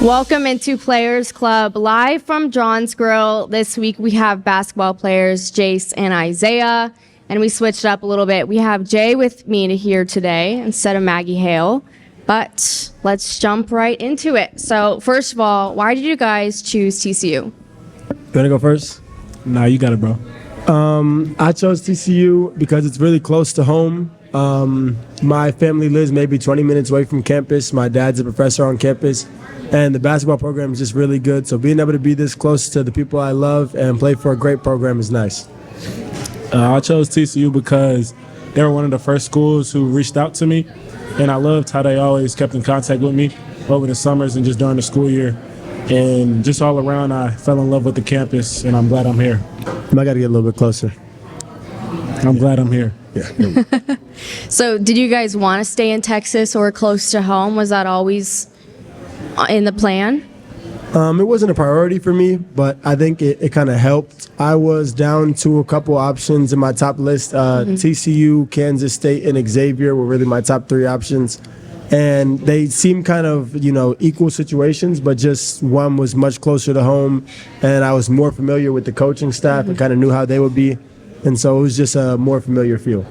Welcome into Players Club, live from John's Grill. This week we have basketball players Jace and Isaiah, and we switched up a little bit. We have Jay with me here today instead of Maggie Hale, but let's jump right into it. So first of all, why did you guys choose TCU? You want to go first? Nah, you got it, bro. I chose TCU because it's really close to home. My family lives maybe 20 minutes away from campus. My dad's a professor on campus, and the basketball program is just really good. So being able to be this close to the people I love and play for a great program is nice. I chose TCU because they were one of the first schools who reached out to me, and I loved how they always kept in contact with me over the summers and just during the school year. And just all around, I fell in love with the campus, and I'm glad I'm here. I got to get a little bit closer. I'm glad I'm here. Yeah. So did you guys want to stay in Texas or close to home? Was that always in the plan? It wasn't a priority for me, but I think it kind of helped. I was down to a couple options in my top list. TCU, Kansas State, and Xavier were really my top three options. And they seemed kind of, equal situations, but just one was much closer to home, and I was more familiar with the coaching staff and kind of knew how they would be. And so it was just a more familiar feel.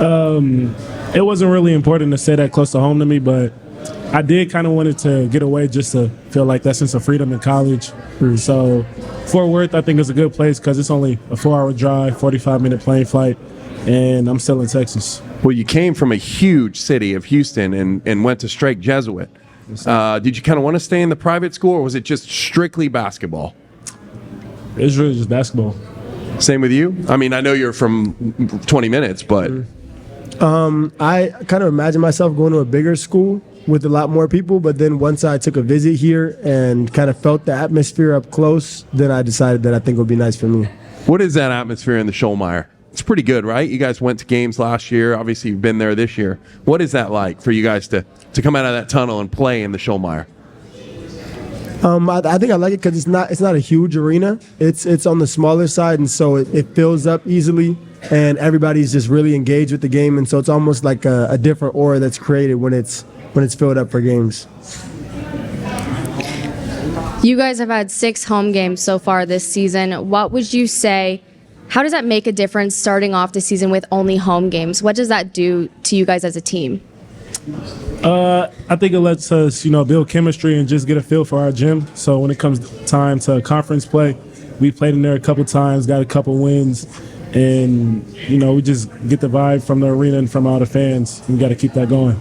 It wasn't really important to stay that close to home to me, but I did kind of wanted to get away just to feel like that sense of freedom in college. So Fort Worth, I think, is a good place because it's only a 4-hour drive, 45-minute plane flight, and I'm still in Texas. Well, you came from a huge city of Houston and went to Strake Jesuit. Did you kind of want to stay in the private school, or was it just strictly basketball? It was really just basketball. Same with you? I mean, I know you're from 20 minutes, but... I kind of imagined myself going to a bigger school with a lot more people, but then once I took a visit here and kind of felt the atmosphere up close, then I decided that I think it would be nice for me. What is that atmosphere in the Schollmeyer? It's pretty good, right? You guys went to games last year. Obviously, you've been there this year. What is that like for you guys to come out of that tunnel and play in the Schollmeyer? I think I like it because it's not a huge arena. It's on the smaller side, and so it fills up easily, and everybody's just really engaged with the game, and so it's almost like a different aura that's created when it's filled up for games. You guys have had 6 home games so far this season. What would you say? How does that make a difference starting off the season with only home games? What does that do to you guys as a team? I think it lets us, build chemistry and just get a feel for our gym. So when it comes time to conference play, we played in there a couple times, got a couple wins, and, we just get the vibe from the arena and from all the fans. We got to keep that going.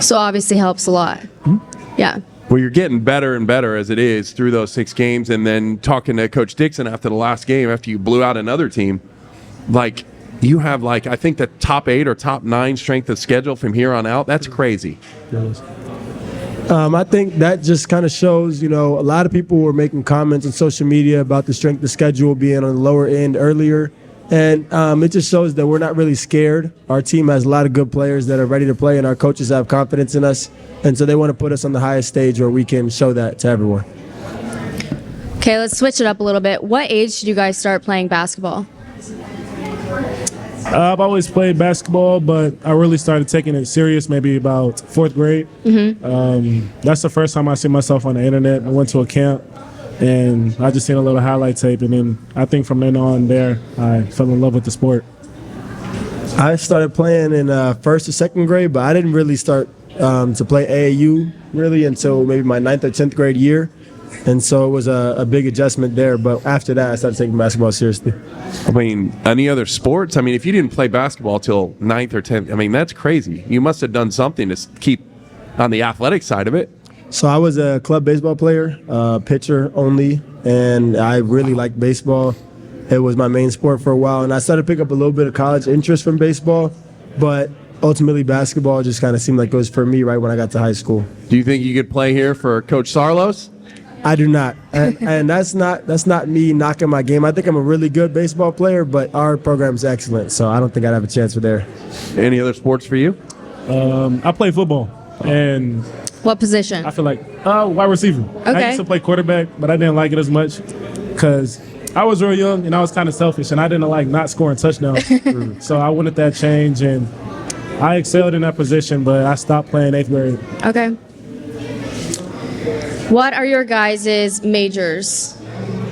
So obviously helps a lot. Mm-hmm. Yeah. Well, you're getting better and better as it is through those 6 games, and then talking to Coach Dixon after the last game, after you blew out another team, you have I think the top 8 or top 9 strength of schedule from here on out. That's crazy. I think that just kind of shows, a lot of people were making comments on social media about the strength of schedule being on the lower end earlier. And it just shows that we're not really scared. Our team has a lot of good players that are ready to play, and our coaches have confidence in us. And so they want to put us on the highest stage where we can show that to everyone. Okay, let's switch it up a little bit. What age did you guys start playing basketball? I've always played basketball, but I really started taking it serious maybe about 4th grade. Mm-hmm. That's the first time I see myself on the internet. I went to a camp, and I just seen a little highlight tape, and then I think from then on there, I fell in love with the sport. I started playing in 1st or 2nd grade, but I didn't really start to play AAU really until maybe my 9th or 10th grade year. And so it was a big adjustment there. But after that, I started taking basketball seriously. I mean, any other sports? I mean, if you didn't play basketball till 9th or 10th, I mean, that's crazy. You must have done something to keep on the athletic side of it. So I was a club baseball player, pitcher only, and I really liked baseball. It was my main sport for a while, and I started to pick up a little bit of college interest from baseball, but ultimately basketball just kind of seemed like it was for me right when I got to high school. Do you think you could play here for Coach Sarlos? I do not, and that's not me knocking my game. I think I'm a really good baseball player, but our program's excellent, so I don't think I'd have a chance for there. Any other sports for you? I play football, and what position? I feel like wide receiver. Okay. I used to play quarterback, but I didn't like it as much because I was real young and I was kind of selfish, and I didn't like not scoring touchdowns. So I wanted that change, and I excelled in that position, but I stopped playing 8th grade. Okay. What are your guys' majors?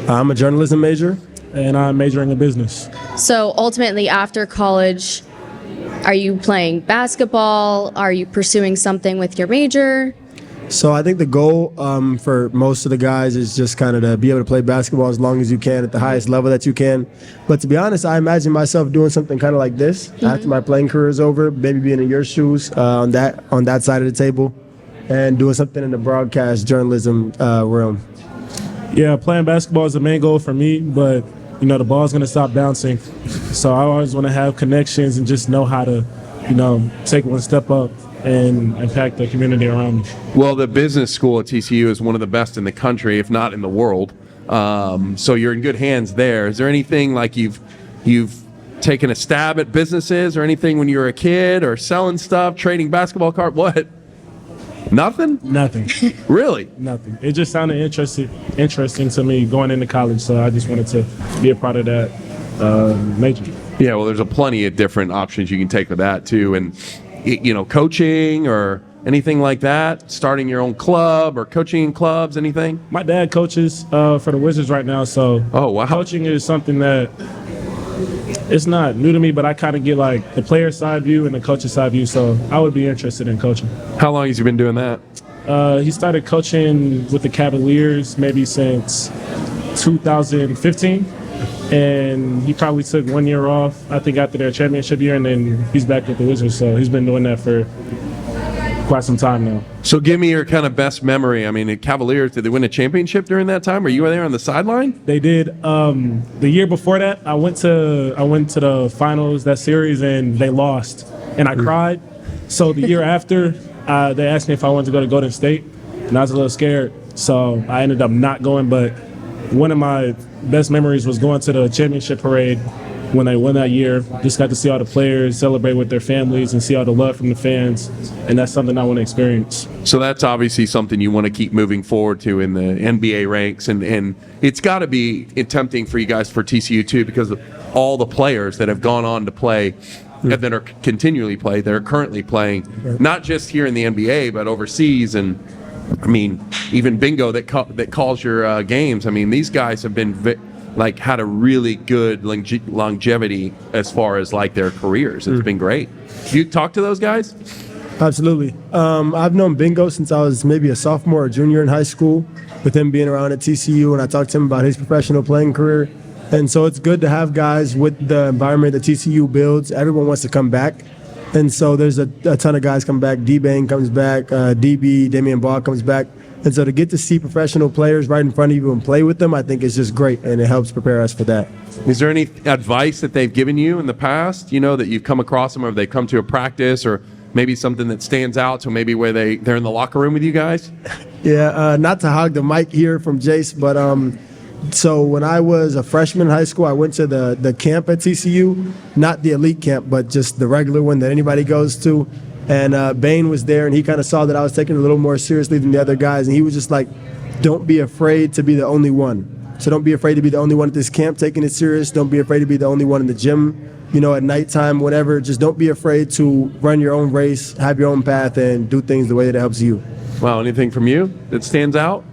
I'm a journalism major. And I'm majoring in business. So ultimately, after college, are you playing basketball? Are you pursuing something with your major? So I think the goal for most of the guys is just kind of to be able to play basketball as long as you can at the highest level that you can. But to be honest, I imagine myself doing something kind of like this after my playing career is over, maybe being in your shoes on that side of the table and doing something in the broadcast journalism realm. Yeah, playing basketball is the main goal for me, but the ball's going to stop bouncing. So I always want to have connections and just know how to, take one step up and impact the community around me. Well, the business school at TCU is one of the best in the country, if not in the world. So you're in good hands there. Is there anything like you've taken a stab at businesses or anything when you were a kid, or selling stuff, trading basketball cards? What? Nothing? Nothing. Really? Nothing. It just sounded interesting to me going into college, so I just wanted to be a part of that major. Yeah, well, there's a plenty of different options you can take with that too, and coaching or anything like that, starting your own club or coaching in clubs, anything? My dad coaches for the Wizards right now, so Oh, wow. coaching is something that it's not new to me, but I kind of get like the player side view and the coach's side view, so I would be interested in coaching. How long has you been doing that? He started coaching with the Cavaliers maybe since 2015, and he probably took 1 year off, I think, after their championship year, and then he's back with the Wizards, so he's been doing that for quite some time now. So give me your kind of best memory. I mean, the Cavaliers, did they win a championship during that time? Were you there on the sideline? They did. The year before that, I went to the finals, that series, and they lost, and I cried. So the year after, they asked me if I wanted to go to Golden State, and I was a little scared, so I ended up not going. But one of my best memories was going to the championship parade when they won that year. Just got to see all the players celebrate with their families and see all the love from the fans, and that's something I want to experience. So that's obviously something you want to keep moving forward to in the NBA ranks, and it's got to be tempting for you guys for TCU too, because of all the players that have gone on to play and that are continually play, that are currently playing, not just here in the NBA but overseas. And I mean, even Bingo that calls your games. I mean, these guys have been had a really good longevity as far as like their careers. It's been great. You talk to those guys? Absolutely. I've known Bingo since I was maybe a sophomore or junior in high school, with him being around at TCU, and I talked to him about his professional playing career. And so it's good to have guys with the environment that TCU builds. Everyone wants to come back. And so there's a ton of guys come back. D-Bane comes back. DB, Damian Ball comes back. And so to get to see professional players right in front of you and play with them, I think is just great, and it helps prepare us for that. Is there any advice that they've given you in the past, that you've come across them, or they've come to a practice, or maybe something that stands out, so maybe where they're in the locker room with you guys? Yeah, not to hog the mic here from Jace, but so when I was a freshman in high school, I went to the camp at TCU, not the elite camp, but just the regular one that anybody goes to. And Bane was there, and he kind of saw that I was taking it a little more seriously than the other guys. And he was just like, don't be afraid to be the only one. So don't be afraid to be the only one at this camp taking it serious. Don't be afraid to be the only one in the gym, at nighttime, whatever. Just don't be afraid to run your own race, have your own path, and do things the way that helps you. Wow, anything from you that stands out?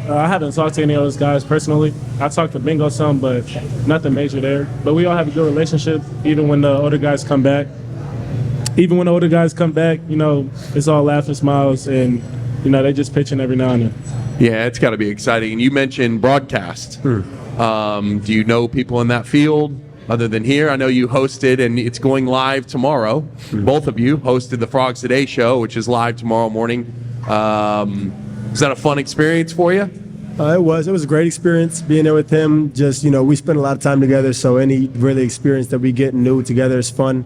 I haven't talked to any of those guys personally. I talked to Bingo some, but nothing major there. But we all have a good relationship, even when the older guys come back. It's all laughing, smiles, and, they just pitching every now and then. Yeah, it's got to be exciting. And you mentioned broadcast. Do you know people in that field other than here? I know you hosted, and it's going live tomorrow. Both of you hosted the Frogs Today show, which is live tomorrow morning. Is that a fun experience for you? It was a great experience being there with him. Just, we spend a lot of time together, so any really experience that we get new together is fun.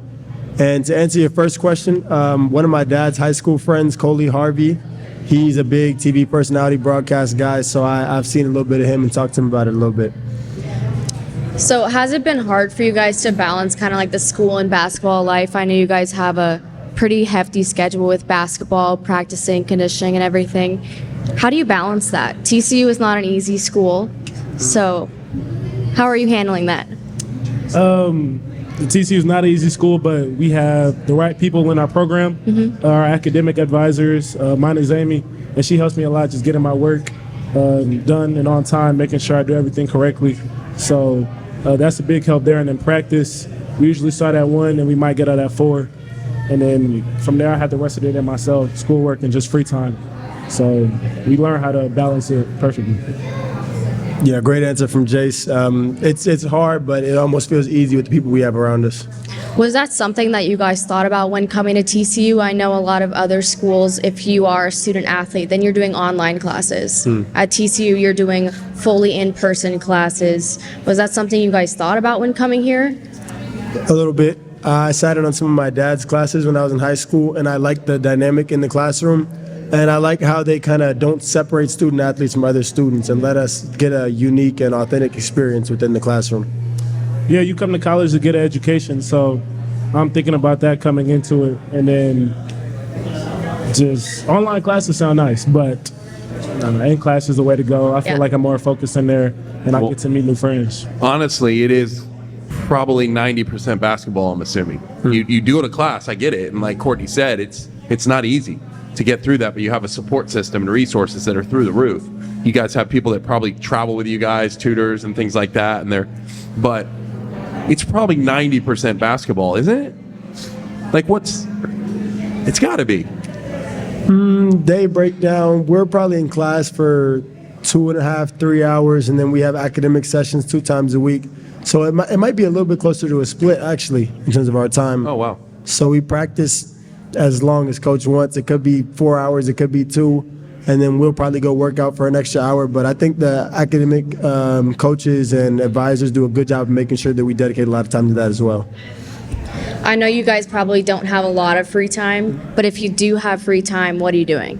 And to answer your first question, one of my dad's high school friends, Coley Harvey, he's a big TV personality, broadcast guy, so I've seen a little bit of him and talked to him about it a little bit. So has it been hard for you guys to balance kind of like the school and basketball life? I know you guys have a pretty hefty schedule with basketball, practicing, conditioning, and everything. How do you balance that? TCU is not an easy school, so how are you handling that? the TCU is not an easy school, but we have the right people in our program. Our academic advisors, mine is Amy, and she helps me a lot just getting my work done and on time, making sure I do everything correctly. So that's a big help there. And in practice, we usually start at 1 and we might get out at 4. And then from there, I have the rest of the day myself, schoolwork and just free time. So we learn how to balance it perfectly. Yeah, great answer from Jace. It's hard, but it almost feels easy with the people we have around us. Was that something that you guys thought about when coming to TCU? I know a lot of other schools, if you are a student athlete, then you're doing online classes. At TCU, you're doing fully in-person classes. Was that something you guys thought about when coming here? A little bit. I sat in on some of my dad's classes when I was in high school, and I liked the dynamic in the classroom. And I like how they kind of don't separate student athletes from other students and let us get a unique and authentic experience within the classroom. Yeah, you come to college to get an education, so I'm thinking about that coming into it. And then just online classes sound nice, but in class is the way to go. I feel like I'm more focused in there, and I get to meet new friends. Honestly, it is probably 90% basketball, I'm assuming. You do it a class, I get it. And like Courtney said, it's not easy to get through that, but you have a support system and resources that are through the roof. You guys have people that probably travel with you guys, tutors and things like that, but it's probably 90% basketball, isn't it? Like it's gotta be. Day breakdown, we're probably in class for 2.5, 3 hours, and then we have academic sessions 2 times a week. So it might be a little bit closer to a split, actually, in terms of our time. Oh, wow. So we practice as long as coach wants. It could be 4 hours, it could be 2, and then we'll probably go work out for an extra hour. But I think the academic coaches and advisors do a good job of making sure that we dedicate a lot of time to that as well. I know you guys probably don't have a lot of free time, but if you do have free time, what are you doing?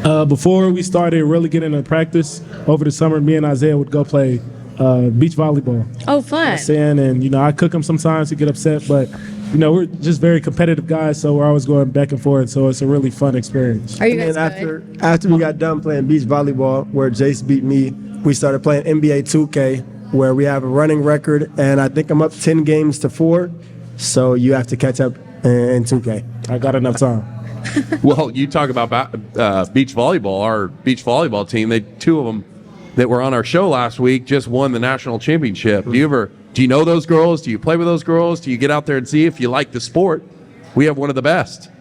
Before we started really getting into practice, over the summer, me and Isaiah would go play beach volleyball. Oh, fun. And, I cook him sometimes to get upset, but, we're just very competitive guys, so we're always going back and forth, so it's a really fun experience. Are you And guys then good? after we got done playing beach volleyball, where Jace beat me, we started playing NBA 2K, where we have a running record, and I think I'm up 10 games to 4, so you have to catch up in 2K. I got enough time. Well, you talk about beach volleyball. Our beach volleyball team, 2 of them that were on our show last week just won the national championship. Do you know those girls? Do you play with those girls? Do you get out there and see if you like the sport? We have one of the best.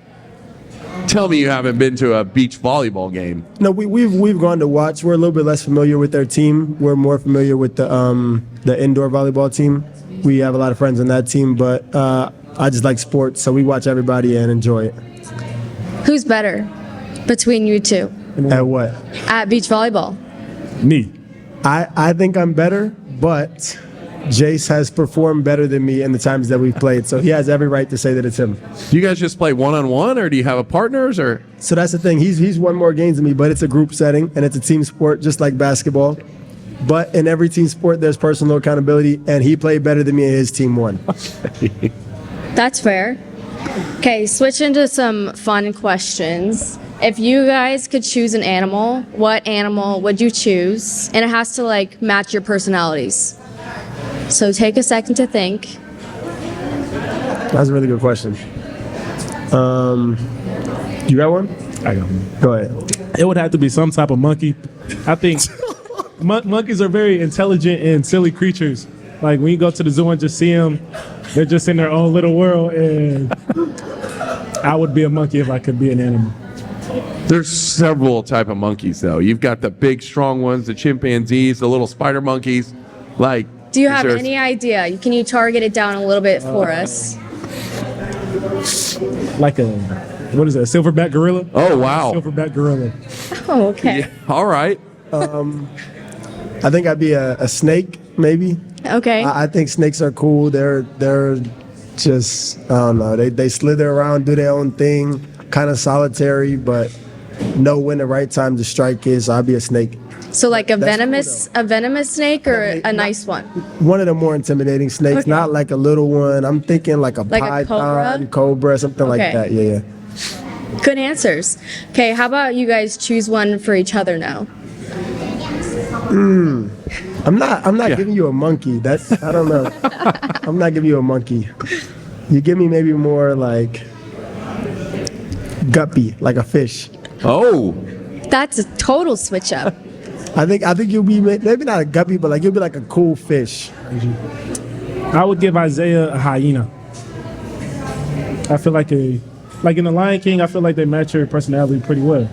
Tell me you haven't been to a beach volleyball game. No, we've gone to watch. We're a little bit less familiar with their team. We're more familiar with the indoor volleyball team. We have a lot of friends on that team, but I just like sports, so we watch everybody and enjoy it. Who's better between you two At what? at beach volleyball? Me. I think I'm better, but Jace has performed better than me in the times that we've played, so he has every right to say that it's him. Do you guys just play one-on-one, or do you have a partners? Or So that's the thing. He's won more games than me, but it's a group setting, and it's a team sport just like basketball. But in every team sport, there's personal accountability, and he played better than me, and his team won. That's fair. Okay, switch into some fun questions. If you guys could choose an animal, what animal would you choose? And it has to match your personalities. So take a second to think. That's a really good question. You got one? I got one. Go ahead. It would have to be some type of monkey. I think monkeys are very intelligent and silly creatures. Like when you go to the zoo and just see them, they're just in their own little world. And I would be a monkey if I could be an animal. there's several type of monkeys though. You've got the big, strong ones, the chimpanzees, the little spider monkeys. Do you have any idea? Can you target it down a little bit for us? Like a silverback gorilla? Oh, wow. Silverback gorilla. Oh, okay. Yeah, all right. I think I'd be a snake, maybe. Okay. I think snakes are cool. They're just, I don't know. They slither around, do their own thing, kind of solitary, but know when the right time to strike is. So I'd be a snake. So like a That's cool, venomous snake or a nice one? One of the more intimidating snakes, Okay. not like a little one. I'm thinking like a python, cobra, something like Okay. that. Yeah. Good answers. Okay, how about you guys choose one for each other now? I'm not giving you a monkey. I don't know. I'm not giving you a monkey. You give me maybe more like guppy, like a fish. Oh, That's a total switch up. I think you'll be maybe not a guppy, but like you'll be like a cool fish. I would give Isaiah a hyena. I feel like in The Lion King, I feel like they match your personality pretty well.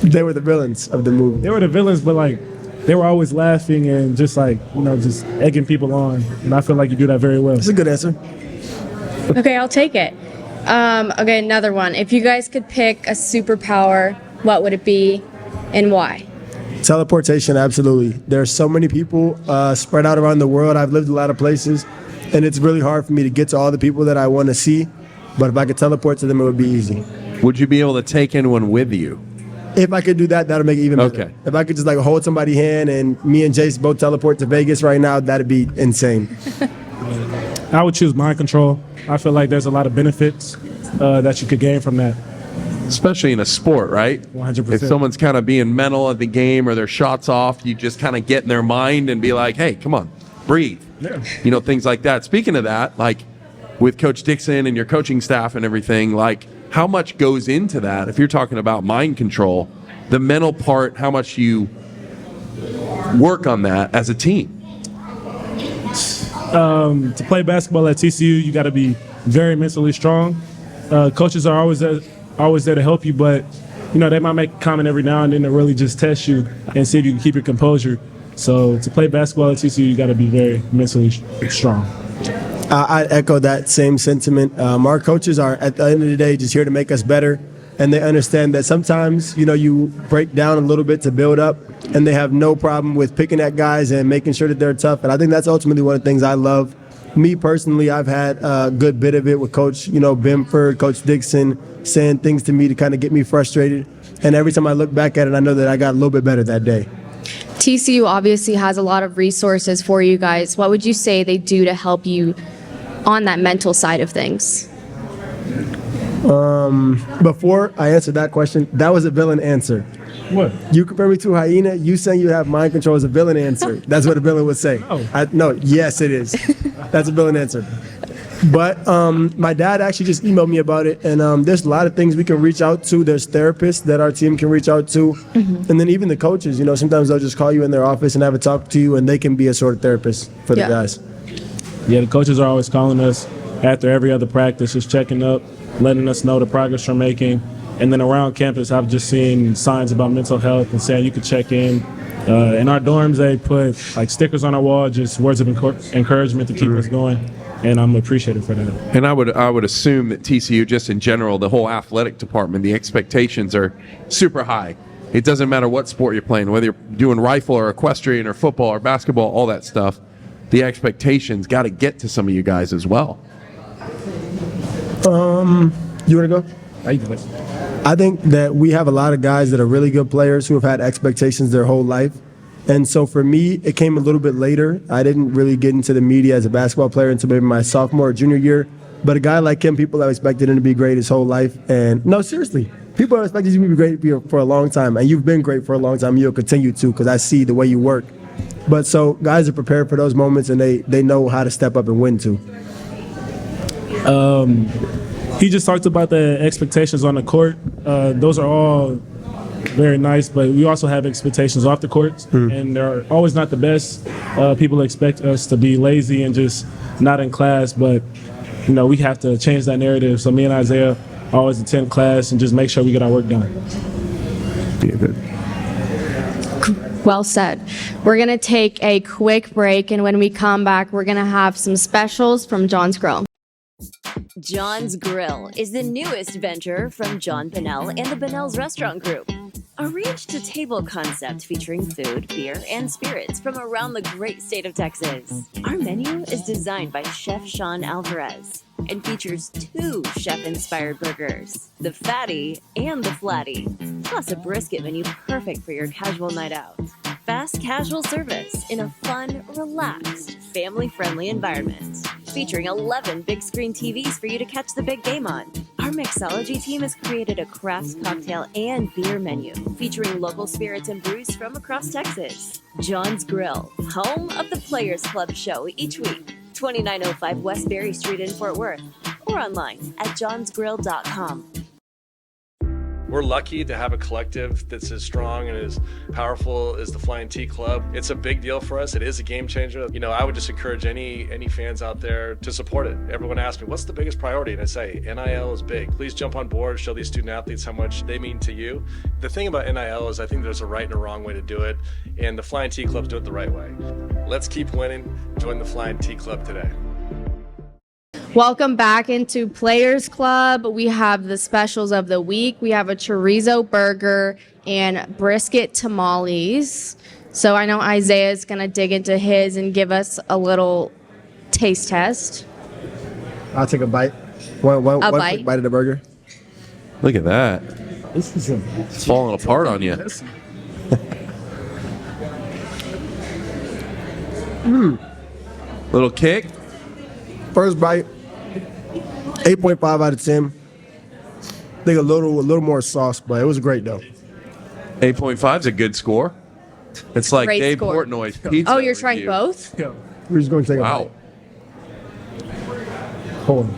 They were the villains of the movie. They were the villains, but like they were always laughing and just like, just egging people on. And I feel like you do that very well. That's a good answer. Okay, I'll take it. Okay, another one. If you guys could pick a superpower, what would it be and why? Teleportation, absolutely. There are so many people spread out around the world. I've lived a lot of places, and it's really hard for me to get to all the people that I want to see. But if I could teleport to them, it would be easy. would you be able to take anyone with you? If I could do that, that'd make it even better. Okay. If I could just like hold somebody's hand and me and Jace both teleport to Vegas right now, that'd be insane. I would choose mind control. I feel like there's a lot of benefits that you could gain from that. Especially in a sport, right? 100%. If someone's kind of being mental at the game or their shots off, you just kind of get in their mind and be like, hey, come on, breathe. Yeah. Things like that. Speaking of that, like with Coach Dixon and your coaching staff and everything, like how much goes into that? If you're talking about mind control, the mental part, how much you work on that as a team? To play basketball at TCU, you got to be very mentally strong. Coaches are always there to help you, but they might make a comment every now and then to really just test you and see if you can keep your composure. So to play basketball at TCU, you got to be very mentally strong. I echo that same sentiment. Our coaches are, at the end of the day, just here to make us better. And they understand that sometimes, you break down a little bit to build up, and they have no problem with picking at guys and making sure that they're tough. And I think that's ultimately one of the things I love. Me personally, I've had a good bit of it with Coach, Bimford, Coach Dixon, saying things to me to kind of get me frustrated. And every time I look back at it, I know that I got a little bit better that day. TCU obviously has a lot of resources for you guys. What would you say they do to help you on that mental side of things? Before I answered that question, that was a villain answer. What? You compare me to a hyena, you saying you have mind control is a villain answer. That's what a villain would say. Oh. No, yes, it is. That's a villain answer. But my dad actually just emailed me about it, and there's a lot of things we can reach out to. There's therapists that our team can reach out to, and then even the coaches. Sometimes they'll just call you in their office and have a talk to you, and they can be a sort of therapist for the guys. Yeah, the coaches are always calling us after every other practice, just checking up, letting us know the progress we're making. And then around campus, I've just seen signs about mental health and saying you could check in. In our dorms, they put like stickers on our wall, just words of encouragement to keep us going. And I'm appreciative for that. And I would assume that TCU, just in general, the whole athletic department, the expectations are super high. It doesn't matter what sport you're playing, whether you're doing rifle or equestrian or football or basketball, all that stuff. The expectations got to get to some of you guys as well. You want to go? I think that we have a lot of guys that are really good players who have had expectations their whole life. And so for me, it came a little bit later. I didn't really get into the media as a basketball player until maybe my sophomore or junior year. But a guy like him, people have expected him to be great his whole life. And no, seriously, people have expected you to be great for a long time. And you've been great for a long time. And you'll continue to, because I see the way you work. But so guys are prepared for those moments, and they know how to step up and win too. He just talked about the expectations on the court. Those are all very nice, but we also have expectations off the court, and they're always not the best. People expect us to be lazy and just not in class, but we have to change that narrative. So me and Isaiah always attend class and just make sure we get our work done. Well said. We're going to take a quick break, and when we come back, we're going to have some specials from John's Grill. John's Grill is the newest venture from John Pinnell and the Pinnell's Restaurant Group. A reach-to-table concept featuring food, beer, and spirits from around the great state of Texas. Our menu is designed by Chef Sean Alvarez and features 2 chef-inspired burgers, the Fatty and the Flatty, plus a brisket menu perfect for your casual night out. Fast casual service in a fun, relaxed, family-friendly environment, featuring 11 big screen TVs for you to catch the big game on. Our mixology team has created a craft cocktail and beer menu featuring local spirits and brews from across Texas. John's Grill, home of the Players Club show each week, 2905 West Berry Street in Fort Worth, or online at johnsgrill.com. We're lucky to have a collective that's as strong and as powerful as the Flying T Club. It's a big deal for us. It is a game changer. You know, I would just encourage any fans out there to support it. Everyone asks me, what's the biggest priority? And I say, NIL is big. Please jump on board, show these student athletes how much they mean to you. The thing about NIL is I think there's a right and a wrong way to do it, and the Flying T Clubs do it the right way. Let's keep winning. Join the Flying T Club today. Welcome back into Players Club. We have the specials of the week. We have a chorizo burger and brisket tamales. So I know Isaiah is going to dig into his and give us a little taste test. I'll take a bite. One bite? quick bite of the burger. Look at that. It's falling apart on you. Little kick. First bite, 8.5 out of 10. I think a little more sauce, but it was great though. 8.5 is a good score. It's like Great Dave score. Portnoy's pizza. Oh, you're trying review. both? Yeah. We're just going to take a Wow. bite. Hold on.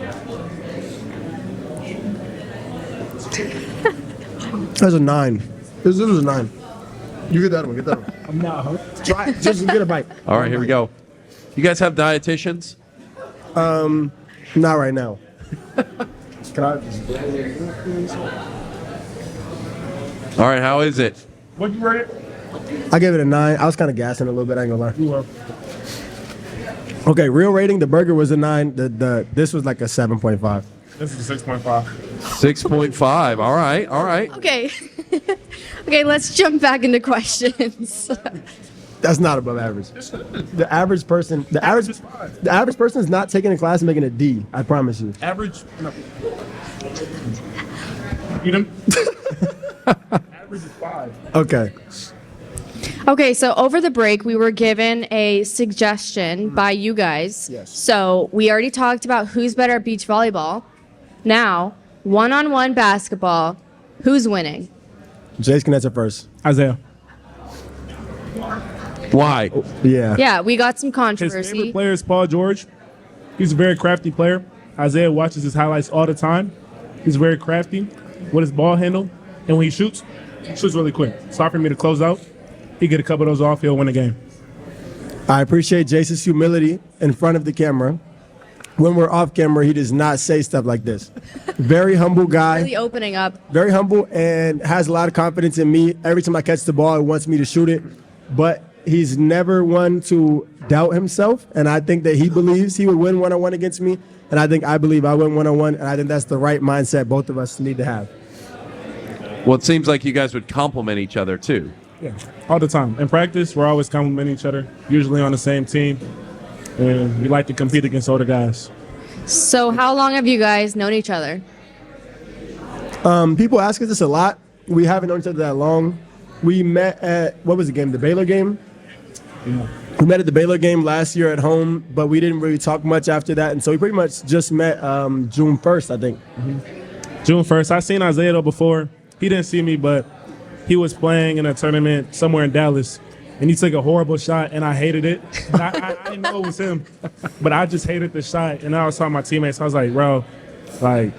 That's a 9. This was a 9. You get that one. Get that one. I'm not. Huh? Try it. Just get a bite. All right, here we go. You guys have dietitians? Not right now. Can I? All right, how is it? What you rate? I gave it a 9. I was kind of gassing a little bit. I ain't gonna lie. You were. Okay, real rating. The burger was a 9. This was like a 7.5. This is a 6.5. 6.5. All right, all right. Okay. Okay, let's jump back into questions. That's not above average. The average person is not taking a class and making a D. I promise you. Average. No. You know? Average is 5. Okay. Okay, so over the break, we were given a suggestion by you guys. Yes. So we already talked about who's better at beach volleyball. Now, one-on-one basketball, who's winning? Jace can answer first. Isaiah. Why? Yeah. Yeah, we got some His controversy. favorite player is Paul George. He's a very crafty player. Isaiah watches his highlights all the time. He's very crafty with his ball handle. And when he shoots really quick. It's hard for me to close out. He get a couple of those off, he'll win the game. I appreciate Jace's humility in front of the camera. When we're off camera, he does not say stuff like this. Very humble guy. Really opening up. Very humble and has a lot of confidence in me. Every time I catch the ball, he wants me to shoot it. But he's never one to doubt himself. And I think that he believes he would win one-on-one against me. And I think I believe I win one-on-one. And I think that's the right mindset both of us need to have. Well, it seems like you guys would complement each other, too. Yeah, all the time. In practice, we're always complimenting each other, usually on the same team. And we like to compete against older guys. So how long have you guys known each other? People ask us this a lot. We haven't known each other that long. We met at, what was the game? The Baylor game? Yeah. We met at the Baylor game last year at home, but we didn't really talk much after that. And so we pretty much just met June 1st, I think. June 1st. I seen Isaiah though before. He didn't see me, but he was playing in a tournament somewhere in Dallas. And he took a horrible shot, and I hated it. I didn't know it was him, but I just hated the shot. And I was talking to my teammates. I was like, bro, like,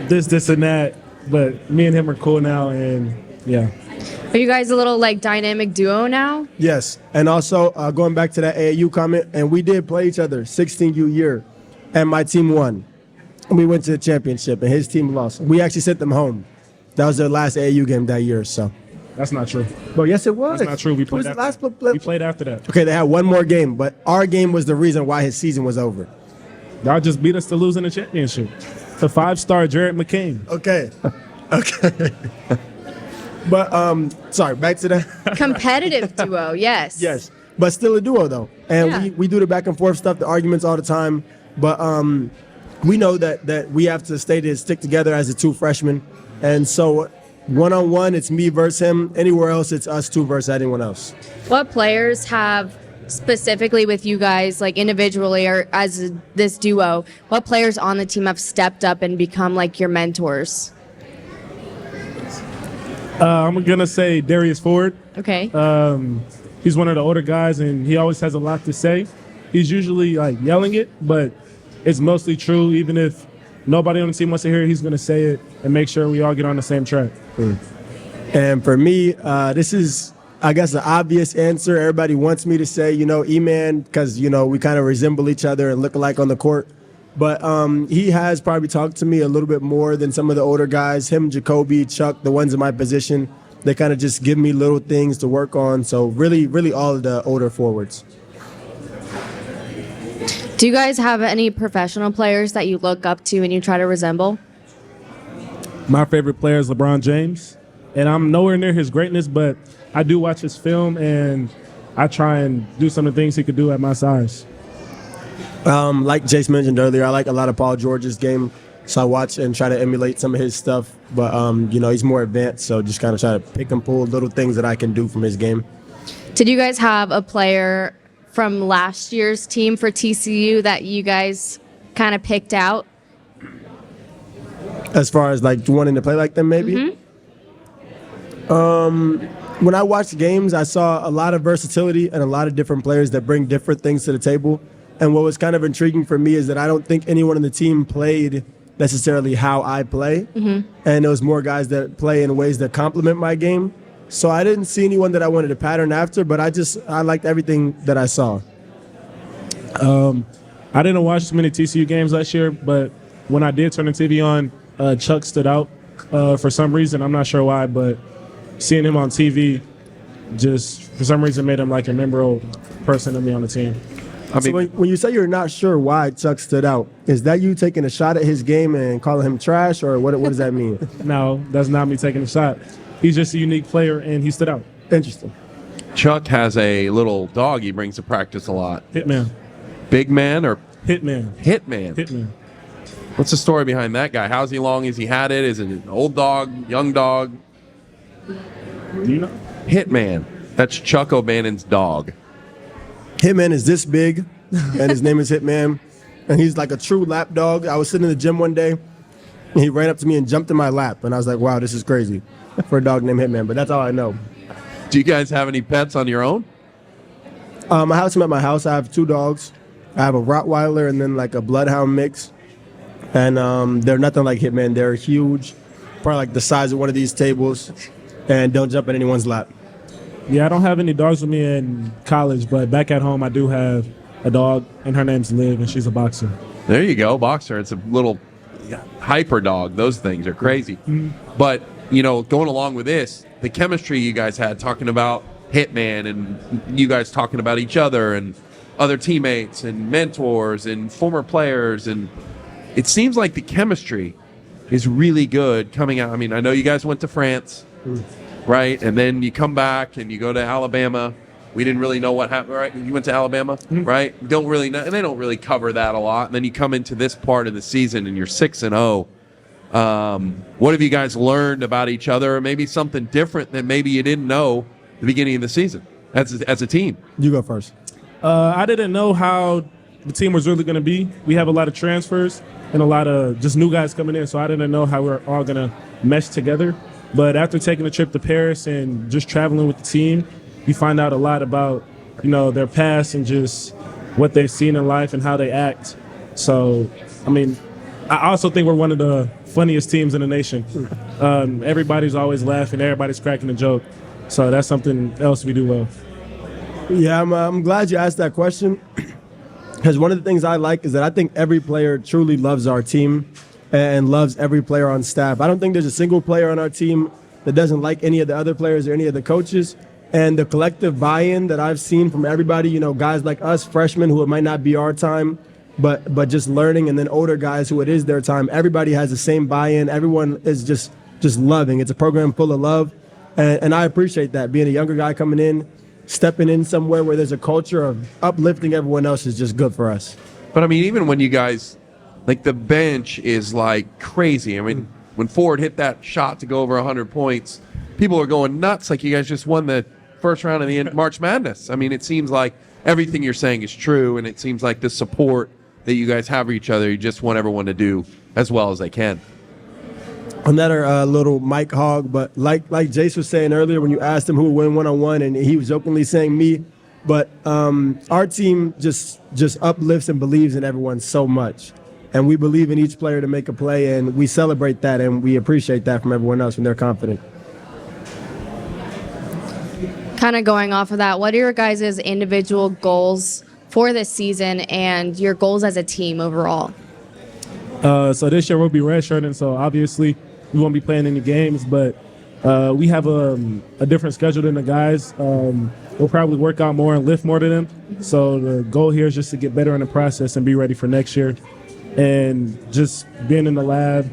this, and that. But me and him are cool now, and yeah. Are you guys a little like dynamic duo now? Yes. And also, going back to that AAU comment, and we did play each other 16U year, and my team won. We went to the championship, and his team lost. We actually sent them home. That was their last AAU game that year, so. That's not true. But yes, it was. That's not true. We Who was played the last after, we played after that. Okay, they had one more game, but our game was the reason why his season was over. Y'all just beat us to losing the championship. The 5-star Jared McCain. Okay. Okay. But sorry, back to that. Competitive duo, yes. Yes. But still a duo though. And Yeah. we do the back and forth stuff, the arguments all the time. But we know that we have to stick together as the two freshmen. And so one-on-one, it's me versus him. Anywhere else, it's us two versus anyone else. What players have specifically with you guys, like individually or as this duo, what players on the team have stepped up and become like your mentors? I'm going to say Darius Ford. Okay. He's one of the older guys, and he always has a lot to say. He's usually like yelling it, but it's mostly true. Even if nobody on the team wants to hear it, he's going to say it and make sure we all get on the same track. And for me, this is, I guess, the obvious answer. Everybody wants me to say, E-Man, because, we kind of resemble each other and look alike on the court. But he has probably talked to me a little bit more than some of the older guys. Him, Jacoby, Chuck, the ones in my position, they kind of just give me little things to work on. So really, really all of the older forwards. Do you guys have any professional players that you look up to and you try to resemble? My favorite player is LeBron James, and I'm nowhere near his greatness, but I do watch his film, and I try and do some of the things he could do at my size. Like Jace mentioned earlier, I like a lot of Paul George's game, so I watch and try to emulate some of his stuff. But, he's more advanced, so just kind of try to pick and pull little things that I can do from his game. Did you guys have a player from last year's team for TCU that you guys kind of picked out? As far as like wanting to play like them, maybe? When I watched games, I saw a lot of versatility and a lot of different players that bring different things to the table. And what was kind of intriguing for me is that I don't think anyone on the team played necessarily how I play. And there was more guys that play in ways that complement my game. So I didn't see anyone that I wanted to pattern after, but I liked everything that I saw. I didn't watch too many TCU games last year, but when I did turn the TV on, Chuck stood out for some reason. I'm not sure why, but seeing him on TV just for some reason made him like a memorable person to me on the team. So when you say you're not sure why Chuck stood out, is that you taking a shot at his game and calling him trash, or what does that mean? No, that's not me taking a shot. He's just a unique player, and he stood out. Interesting. Chuck has a little dog he brings to practice a lot. Hitman. Big man or Hitman. Hitman? Hitman. What's the story behind that guy? How's he long? Has he had it? Is it an old dog, young dog? Do you know? Hitman. That's Chuck O'Bannon's dog. Hitman is this big, and his name is Hitman, and he's like a true lap dog. I was sitting in the gym one day, and he ran up to me and jumped in my lap, and I was like, wow, this is crazy for a dog named Hitman, but that's all I know. Do you guys have any pets on your own? I have some at my house. I have 2 dogs. I have a Rottweiler and then like a Bloodhound mix, and they're nothing like Hitman. They're huge, probably like the size of one of these tables, and don't jump in anyone's lap. Yeah, I don't have any dogs with me in college, but back at home I do have a dog, and her name's Liv, and she's a boxer. There you go, boxer. It's a little hyper dog. Those things are crazy. But, going along with this, the chemistry you guys had talking about Hitman and you guys talking about each other and other teammates and mentors and former players, and it seems like the chemistry is really good coming out. I mean, I know you guys went to France, right? And then you come back and you go to Alabama. We didn't really know what happened, right? You went to Alabama, right? Don't really know, and they don't really cover that a lot. And then you come into this part of the season and you're 6-0. What have you guys learned about each other, or maybe something different that maybe you didn't know at the beginning of the season as a team? You go first. I didn't know how the team was really going to be. We have a lot of transfers and a lot of just new guys coming in, so I didn't know how we were all going to mesh together. But after taking a trip to Paris and just traveling with the team, you find out a lot about, their past and just what they've seen in life and how they act. So, I mean, I also think we're one of the funniest teams in the nation. Everybody's always laughing. Everybody's cracking a joke. So that's something else we do well. Yeah, I'm glad you asked that question, because one of the things I like is that I think every player truly loves our team and loves every player on staff. I don't think there's a single player on our team that doesn't like any of the other players or any of the coaches. And the collective buy-in that I've seen from everybody, guys like us, freshmen, who it might not be our time, but just learning, and then older guys who it is their time, everybody has the same buy-in. Everyone is just loving. It's a program full of love, and I appreciate that. Being a younger guy coming in, stepping in somewhere where there's a culture of uplifting everyone else is just good for us. But, I mean, even when you guys, like, the bench is, like, crazy. I mean, when Ford hit that shot to go over 100 points, people are going nuts like you guys just won the first round of the March Madness. I mean, it seems like everything you're saying is true, and it seems like the support that you guys have for each other, you just want everyone to do as well as they can. Another little Mike hog, but like Jace was saying earlier, when you asked him who would win one-on-one, and he was openly saying me, But our team just uplifts and believes in everyone so much. And we believe in each player to make a play, and we celebrate that, and we appreciate that from everyone else when they're confident. Kind of going off of that, what are your guys' individual goals for this season and your goals as a team overall? So this year we'll be redshirting, so obviously we won't be playing any games, but we have a different schedule than the guys. We'll probably work out more and lift more than them. So the goal here is just to get better in the process and be ready for next year. And just being in the lab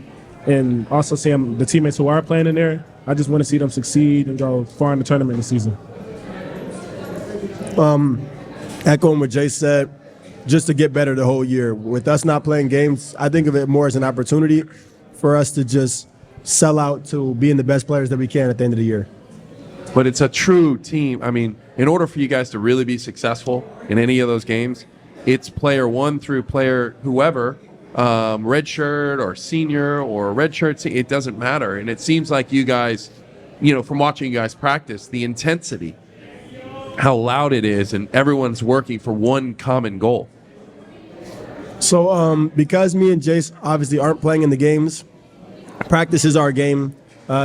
and also seeing the teammates who are playing in there, I just want to see them succeed and go far in the tournament this season. Echoing what Jay said, just to get better the whole year. With us not playing games, I think of it more as an opportunity for us to just sell out to being the best players that we can at the end of the year. But it's a true team. I mean, in order for you guys to really be successful in any of those games, it's player one through player whoever, red shirt or senior or red shirt, it doesn't matter. And it seems like you guys, from watching you guys practice, the intensity, how loud it is, and everyone's working for one common goal. So because me and Jace obviously aren't playing in the games, practice is our game.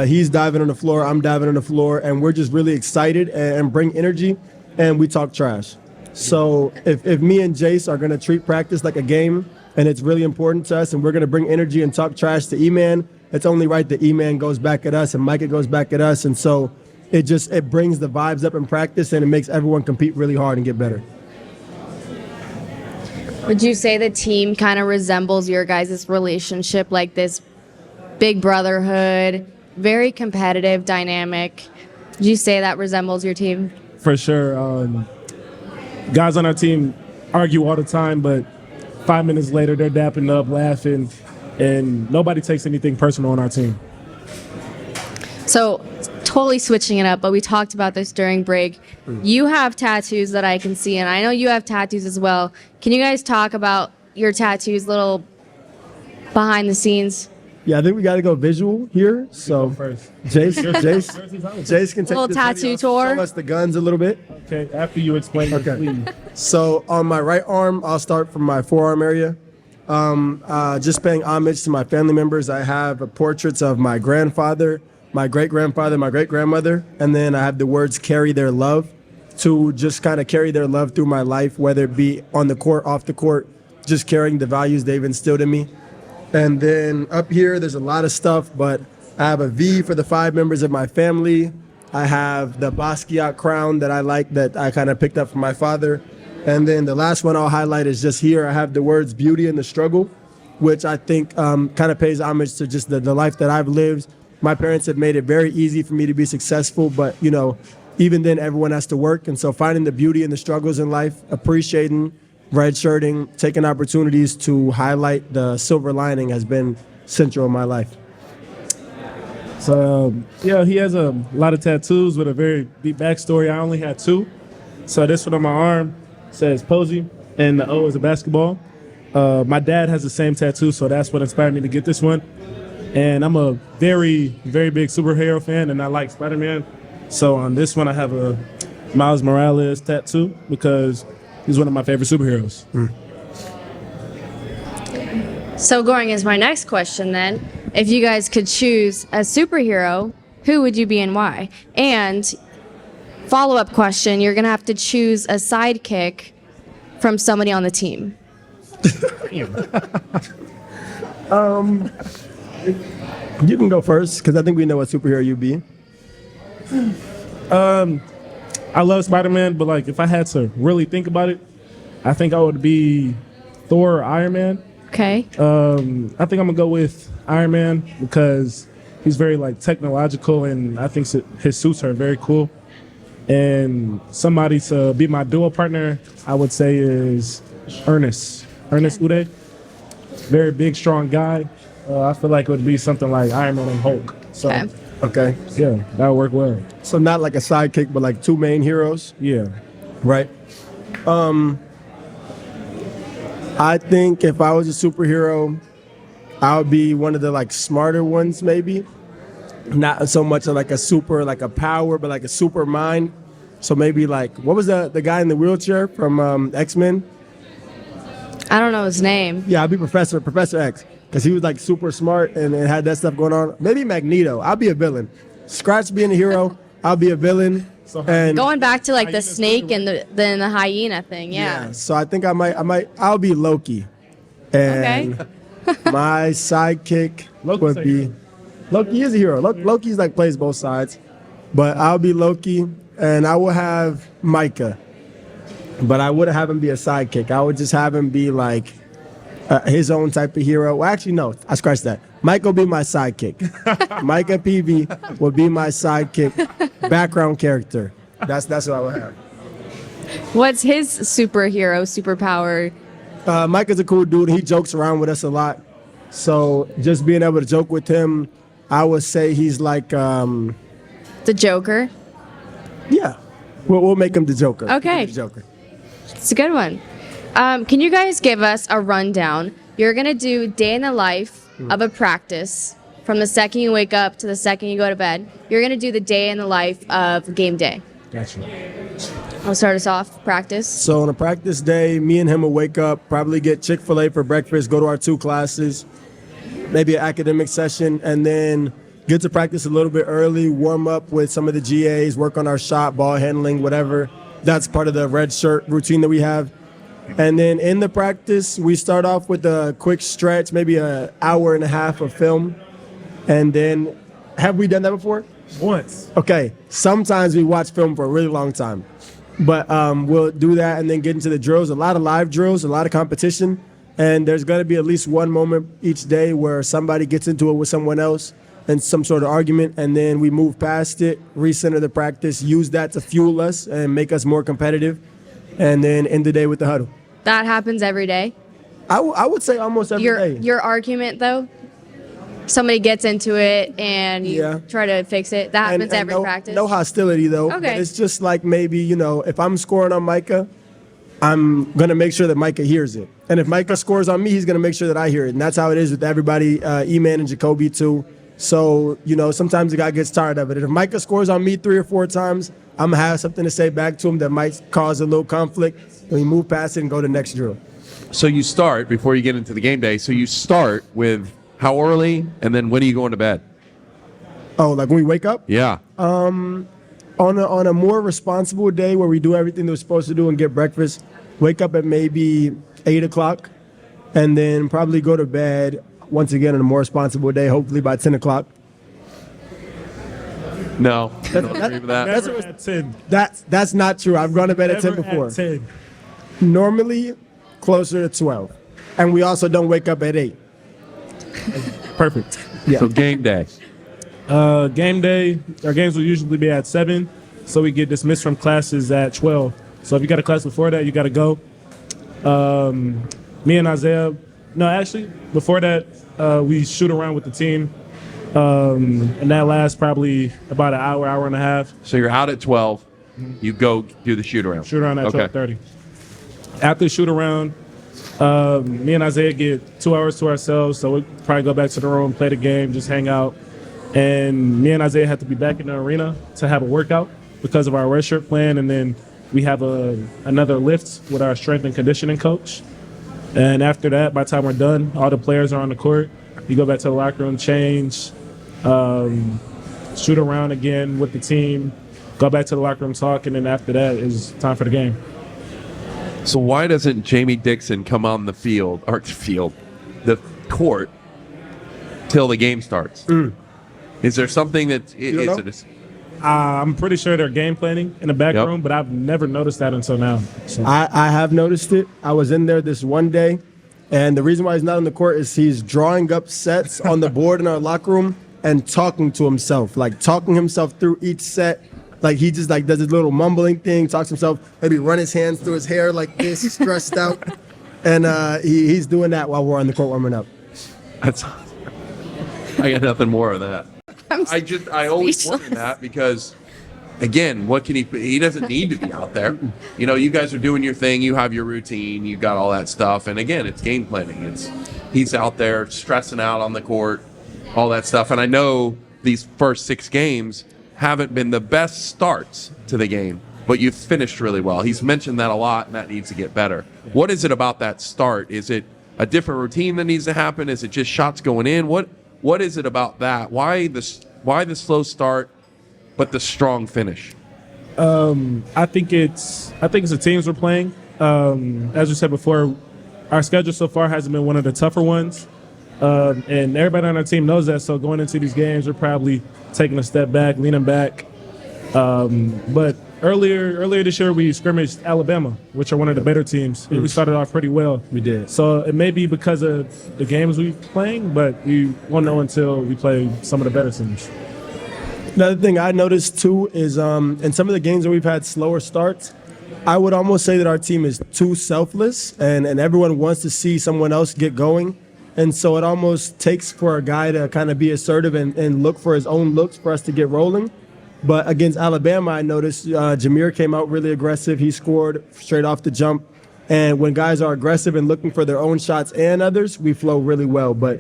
He's diving on the floor, I'm diving on the floor, and we're just really excited and bring energy, and we talk trash. So if me and Jace are going to treat practice like a game, and it's really important to us, and we're going to bring energy and talk trash to E-Man, it's only right that E-Man goes back at us and Micah goes back at us. And so it brings the vibes up in practice, and it makes everyone compete really hard and get better. Would you say the team kind of resembles your guys' relationship, like this big brotherhood, very competitive dynamic? Would you say that resembles your team? For sure. Guys on our team argue all the time, but 5 minutes later they're dapping up, laughing, and nobody takes anything personal on our team. So totally switching it up, but we talked about this during break. You have tattoos that I can see, and I know you have tattoos as well. Can you guys talk about your tattoos, little behind the scenes? Yeah, I think we got to go visual here. So First. Jace can take Little this tattoo video, tour. show us the guns a little bit. Okay, after you explain it, Okay. please. So on my right arm, I'll start from my forearm area. Just paying homage to my family members. I have portraits of my grandfather, my great-grandfather, my great-grandmother, and then I have the words "carry their love," to just kind of carry their love through my life, whether it be on the court, off the court, just carrying the values they've instilled in me. And then up here, there's a lot of stuff, but I have a V for the 5 members of my family. I have the Basquiat crown that I like, that I kind of picked up from my father. And then the last one I'll highlight is just here. I have the words "beauty in the struggle," which I think kind of pays homage to just the life that I've lived. My parents have made it very easy for me to be successful, but even then everyone has to work. And so finding the beauty in the struggles in life, appreciating, redshirting, taking opportunities to highlight the silver lining has been central in my life. So, he has a lot of tattoos with a very deep backstory. I only had 2. So this one on my arm says Posey, and the O is a basketball. My dad has the same tattoo, so that's what inspired me to get this one. And I'm a very, very big superhero fan, and I like Spider-Man. So on this one, I have a Miles Morales tattoo because he's one of my favorite superheroes. So going is my next question then. If you guys could choose a superhero, who would you be and why? And follow-up question, you're going to have to choose a sidekick from somebody on the team. You can go first, because I think we know what superhero you'd be. I love Spider-Man, but if I had to really think about it, I think I would be Thor or Iron Man. Okay. I think I'm gonna go with Iron Man because he's very technological, and I think his suits are very cool. And somebody to be my duo partner, I would say, is Ernest Uday. Very big, strong guy. I feel like it would be something like Iron Man and Hulk. So, Okay. yeah, that would work well. So not like a sidekick, but like 2 main heroes, Yeah. right? I think if I was a superhero, I would be one of the smarter ones, maybe. Not so much like a power, but like a super mind. So maybe like, what was the guy in the wheelchair from X-Men? I don't know his name. Yeah, I'll be Professor X, because he was like super smart and had that stuff going on. Maybe Magneto. I'll be a villain. Scratch being a hero. I'll be a villain. And Going back to like the snake and the hyena thing, yeah. so I think I'll be Loki. And my sidekick would be Loki is a hero. Loki's like plays both sides. But I'll be Loki, and I will have Micah. But I wouldn't have him be a sidekick. I would just have him be like his own type of hero. Well, actually, no, I scratched that. Mike will be my sidekick. Micah PV will be my sidekick, background character. That's what I would have. What's his superpower? Micah's a cool dude. He jokes around with us a lot. So just being able to joke with him, I would say he's like, The Joker? yeah, we'll make him the Joker. Okay. The Joker. It's a good one. Can you guys give us a rundown? You're going to do day in the life of a practice from the second you wake up to the second you go to bed. You're going to do the day in the life of game day. Gotcha. I'll start us off. Practice. So on a practice day, me and him will wake up, probably get Chick-fil-A for breakfast, go to our 2 classes, maybe an academic session, and then get to practice a little bit early, warm up with some of the GAs, work on our shot, ball handling, whatever. That's part of the red shirt routine that we have. And then in the practice, we start off with a quick stretch, maybe an hour and a half of film. And then, have we done that before? Once. Okay, sometimes we watch film for a really long time. But we'll do that and then get into the drills. A lot of live drills, a lot of competition. And there's going to be at least one moment each day where somebody gets into it with someone else and some sort of argument. And then we move past it, recenter the practice, use that to fuel us and make us more competitive. And then end the day with the huddle. That happens every day. I would say almost every day. Your argument, though, somebody gets into it and you try to fix it. That happens every practice. No hostility, though. Okay. But it's just like maybe, if I'm scoring on Micah, I'm going to make sure that Micah hears it. And if Micah scores on me, he's going to make sure that I hear it. And that's how it is with everybody, E-Man and Jacoby, too. So, sometimes the guy gets tired of it. And if Micah scores on me 3 or 4 times, I'm going to have something to say back to him that might cause a little conflict. And we move past it and go to the next drill. So you start, before you get into the game day, so you start with how early, and then when are you going to bed? Oh, like when we wake up? Yeah. On a more responsible day where we do everything that we're supposed to do and get breakfast, wake up at maybe 8 o'clock, and then probably go to bed, once again, on a more responsible day, hopefully by 10 o'clock. No, I don't agree with that. Never at 10. That's not true. I've gone to bed at 10 Never before. at 10. Normally, closer to 12. And we also don't wake up at 8. Perfect. Yeah. So game day. Game day, our games will usually be at 7, so we get dismissed from classes at 12. So if you got a class before that, you got to go. Me and Isaiah, no, actually, before that, we shoot around with the team. And that lasts probably about an hour, hour and a half. So you're out at 12. You go do the shoot around. Shoot around at 12:30. After shoot around, me and Isaiah get 2 hours to ourselves, so we probably go back to the room, play the game, just hang out. And me and Isaiah have to be back in the arena to have a workout because of our redshirt plan, and then we have another lift with our strength and conditioning coach. And after that, by the time we're done, all the players are on the court. You go back to the locker room, change, shoot around again with the team, go back to the locker room, talk, and then after that is time for the game. So why doesn't Jamie Dixon come on the court, till the game starts? Is there something that I'm pretty sure they're game planning in the back room, but I've never noticed that until now. So. I have noticed it. I was in there this one day, and the reason why he's not on the court is he's drawing up sets on the board in our locker room and talking to himself, like talking himself through each set. Like he just like does his little mumbling thing, talks to himself, maybe run his hands through his hair like this, stressed out. And he's doing that while we're on the court warming up. I got nothing more of that. I always wonder that because, again, what can he doesn't need to be out there. You guys are doing your thing. You have your routine. You got all that stuff. And again, it's game planning. He's out there stressing out on the court, all that stuff. And I know these first 6 games haven't been the best starts to the game. but you've finished really well. He's mentioned that a lot, and that needs to get better. What is it about that start? Is it a different routine that needs to happen? Is it just shots going in? What is it about that? Why the slow start, but the strong finish? I think it's the teams we're playing. As we said before, our schedule so far hasn't been one of the tougher ones, and everybody on our team knows that. So going into these games, we're probably taking a step back, leaning back. But earlier this year, we scrimmaged Alabama, which are one of the better teams. We started off pretty well. We did. So it may be because of the games we're playing, but we won't know until we play some of the better teams. Another thing I noticed too is in some of the games where we've had slower starts, I would almost say that our team is too selfless and everyone wants to see someone else get going. And so it almost takes for a guy to kind of be assertive and look for his own looks for us to get rolling. But against Alabama, I noticed Jameer came out really aggressive. He scored straight off the jump. And when guys are aggressive and looking for their own shots and others, we flow really well. But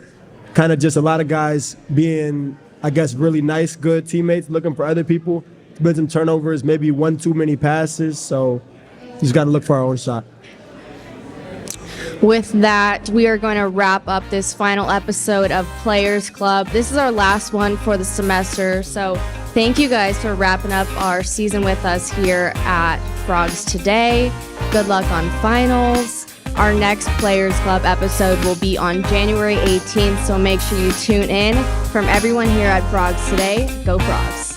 kind of just a lot of guys being, I guess, really nice, good teammates, looking for other people. Been some turnovers, maybe one too many passes. So just got to look for our own shot. With that, we are going to wrap up this final episode of Players Club. This is our last one for the semester, so thank you guys for wrapping up our season with us here at Frogs Today. Good luck on finals. Our next Players Club episode will be on January 18th, so make sure you tune in. From everyone here at Frogs Today, go Frogs.